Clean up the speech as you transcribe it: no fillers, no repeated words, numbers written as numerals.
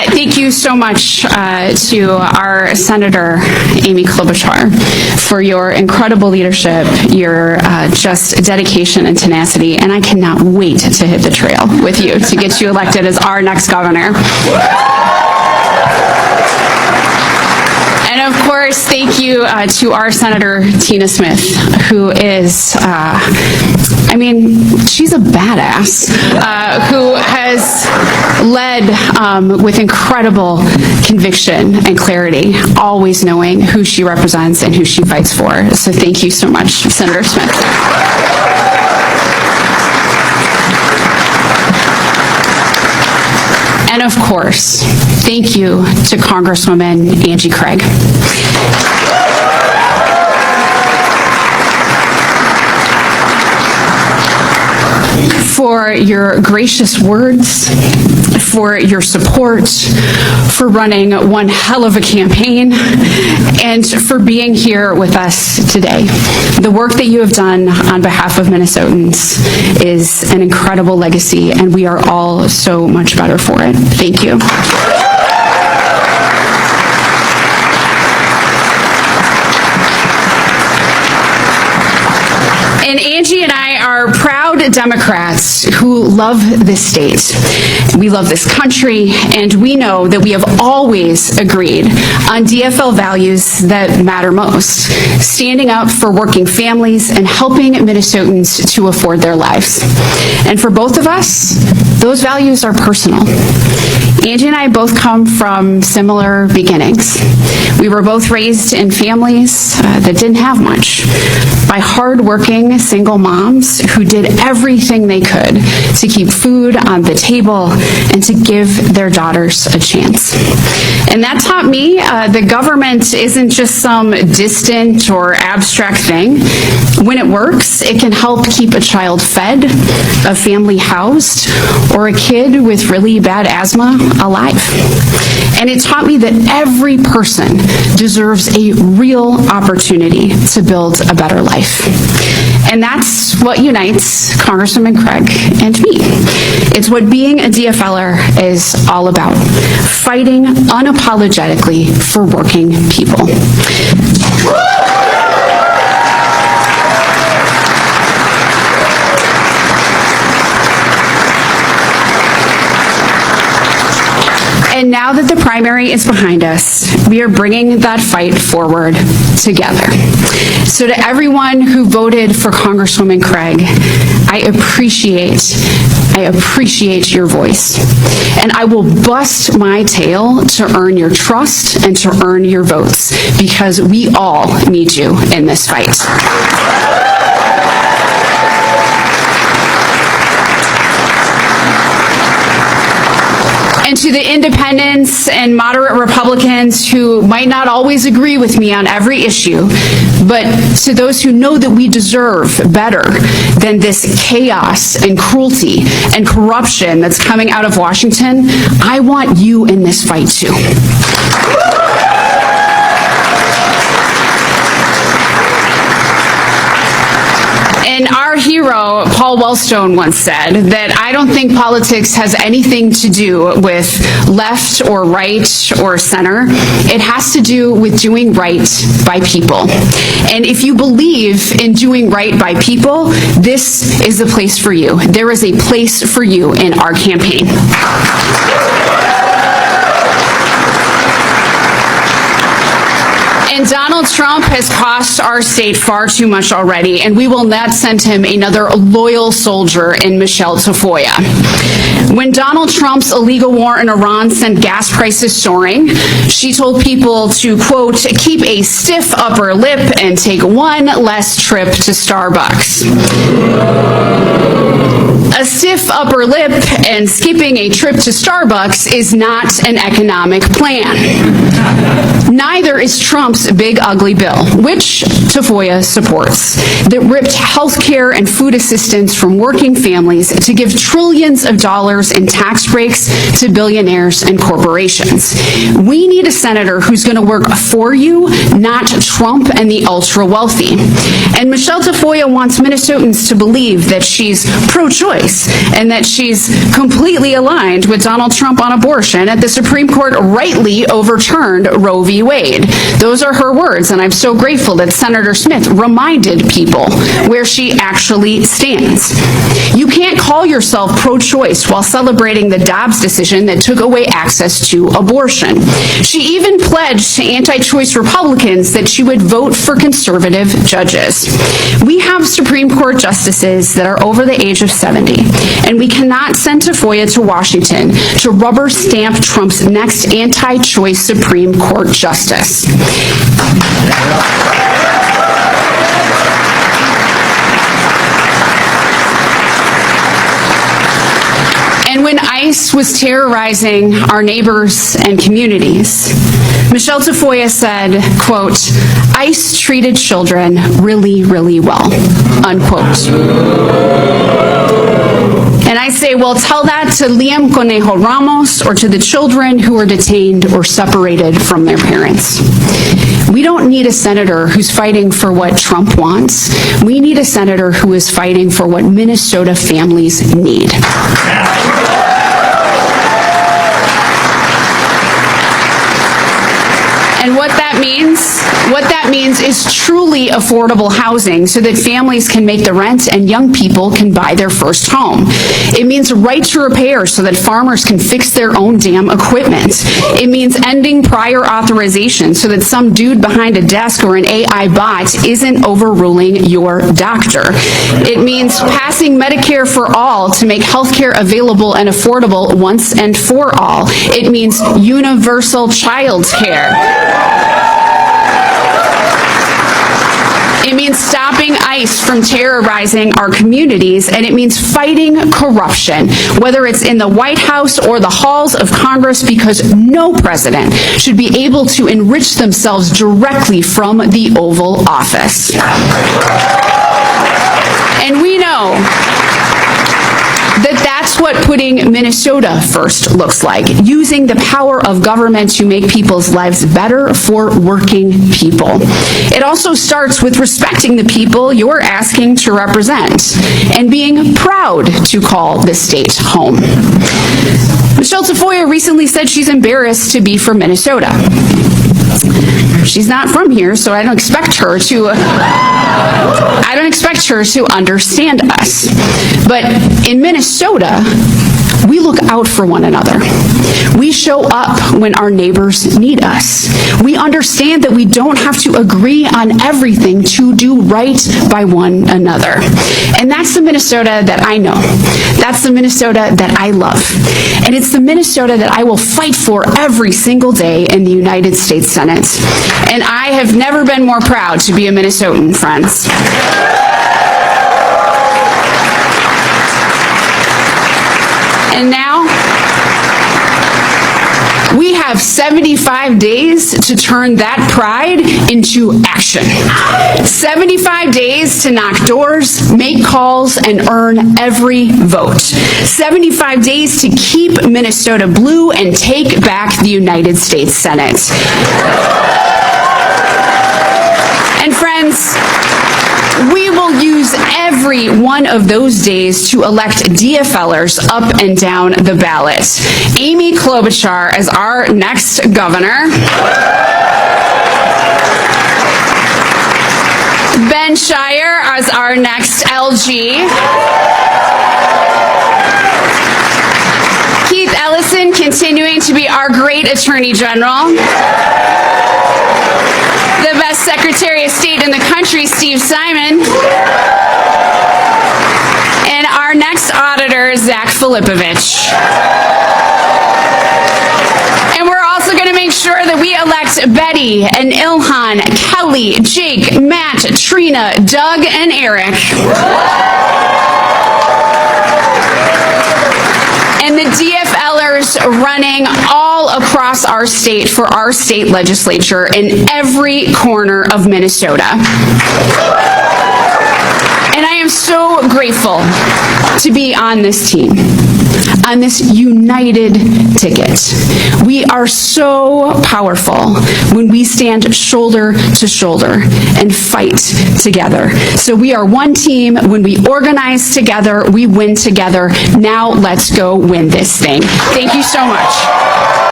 Thank you so much to our Senator, Amy Klobuchar, for your incredible leadership, your just dedication and tenacity, and I cannot wait to hit the trail with you to get you elected as our next governor. And of course, thank you to our Senator Tina Smith, who is, I mean, she's a badass, who has led with incredible conviction and clarity, always knowing who she represents and who she fights for. So thank you so much, Senator Smith. And of course, thank you to Congresswoman Angie Craig. For your gracious words, for your support, for running one hell of a campaign, and for being here with us today. The work that you have done on behalf of Minnesotans is an incredible legacy, and we are all so much better for it. Thank you. And Angie and I are proud Democrats who love this state. We love this country, and we know that we have always agreed on DFL values that matter most, standing up for working families and helping Minnesotans to afford their lives. And for both of us, those values are personal. Angie and I both come from similar beginnings. We were both raised in families that didn't have much, by hardworking single moms who did everything they could to keep food on the table and to give their daughters a chance. And that taught me that government isn't just some distant or abstract thing. When it works, it can help keep a child fed, a family housed, or a kid with really bad asthma alive. And it taught me that every person deserves a real opportunity to build a better life. And that's what unites Congresswoman Craig and me. It's what being a DFLer is all about, fighting unapologetically for working people. And now that the primary is behind us, we are bringing that fight forward together. So to everyone who voted for Congresswoman Craig, I appreciate your voice. And I will bust my tail to earn your trust and to earn your votes, because we all need you in this fight. And to the independents and moderate Republicans who might not always agree with me on every issue, but to those who know that we deserve better than this chaos and cruelty and corruption that's coming out of Washington, I want you in this fight too. And our hero, Paul Wellstone, once said that I don't think politics has anything to do with left or right or center. It has to do with doing right by people. And if you believe in doing right by people, this is the place for you. There is a place for you in our campaign. And Donald Trump has cost our state far too much already, and we will not send him another loyal soldier in Michelle Tafoya. When Donald Trump's illegal war in Iran sent gas prices soaring, she told people to, quote, keep a stiff upper lip and take one less trip to Starbucks. A stiff upper lip and skipping a trip to Starbucks is not an economic plan. Neither is Trump's big ugly bill, which Tofoya supports, that ripped health care and food assistance from working families to give trillions of dollars in tax breaks to billionaires and corporations. We need a senator who's going to work for you, not Trump and the ultra-wealthy. And Michelle Tafoya wants Minnesotans to believe that she's pro-choice and that she's completely aligned with Donald Trump on abortion, and the Supreme Court rightly overturned Roe v. Wade. Those are her words, and I'm so grateful that Senator Smith reminded people where she actually stands. You can't call yourself pro-choice while celebrating the Dobbs decision that took away access to abortion. She even pledged to anti-choice Republicans that she would vote for conservative judges. We have Supreme Court justices that are over the age of 70, and we cannot send Tofoya to Washington to rubber stamp Trump's next anti-choice Supreme Court justice. And when ICE was terrorizing our neighbors and communities, Michelle Tafoya said, quote, "ICE treated children really, really well," unquote. And I say, well, tell that to Liam Conejo Ramos or to the children who were detained or separated from their parents. We don't need a senator who's fighting for what Trump wants. We need a senator who is fighting for what Minnesota families need. And what that means is truly affordable housing so that families can make the rent and young people can buy their first home. It means right to repair so that farmers can fix their own damn equipment. It means ending prior authorization so that some dude behind a desk or an AI bot isn't overruling your doctor. It means passing Medicare for all to make healthcare available and affordable once and for all. It means universal child care. It means stopping ICE from terrorizing our communities, and it means fighting corruption, whether it's in the White House or the halls of Congress, because no president should be able to enrich themselves directly from the Oval Office. And we know that that's what putting Minnesota first looks like, using the power of government to make people's lives better for working people. It also starts with respecting the people you're asking to represent and being proud to call this state home. Michelle Tafoya recently said she's embarrassed to be from Minnesota. She's not from here, so I don't expect her to understand us. But in Minnesota, we look out for one another. We show up when our neighbors need us. We understand that we don't have to agree on everything to do right by one another. And that's the Minnesota that I know. That's the Minnesota that I love. And it's the Minnesota that I will fight for every single day in the United States Senate. And I have never been more proud to be a Minnesotan, friends. And now, we have 75 days to turn that pride into action. 75 days to knock doors, make calls, and earn every vote. 75 days to keep Minnesota blue and take back the United States Senate. And friends, we will use every one of those days to elect DFLers up and down the ballot. Amy Klobuchar as our next governor. Ben Shire as our next LG. Keith Ellison continuing to be our great Attorney General. The best Secretary of State in the country, Steve Simon. And our next auditor, Zach Filipovich. And we're also going to make sure that we elect Betty and Ilhan, Kelly, Jake, Matt, Trina, Doug, and Eric. And the DFLers candidates running all across our state for our state legislature in every corner of Minnesota. And I am so grateful to be on this team, on this united ticket. We are so powerful when we stand shoulder to shoulder and fight together. So we are one team. When we organize together, we win together. Now let's go win this thing. Thank you so much.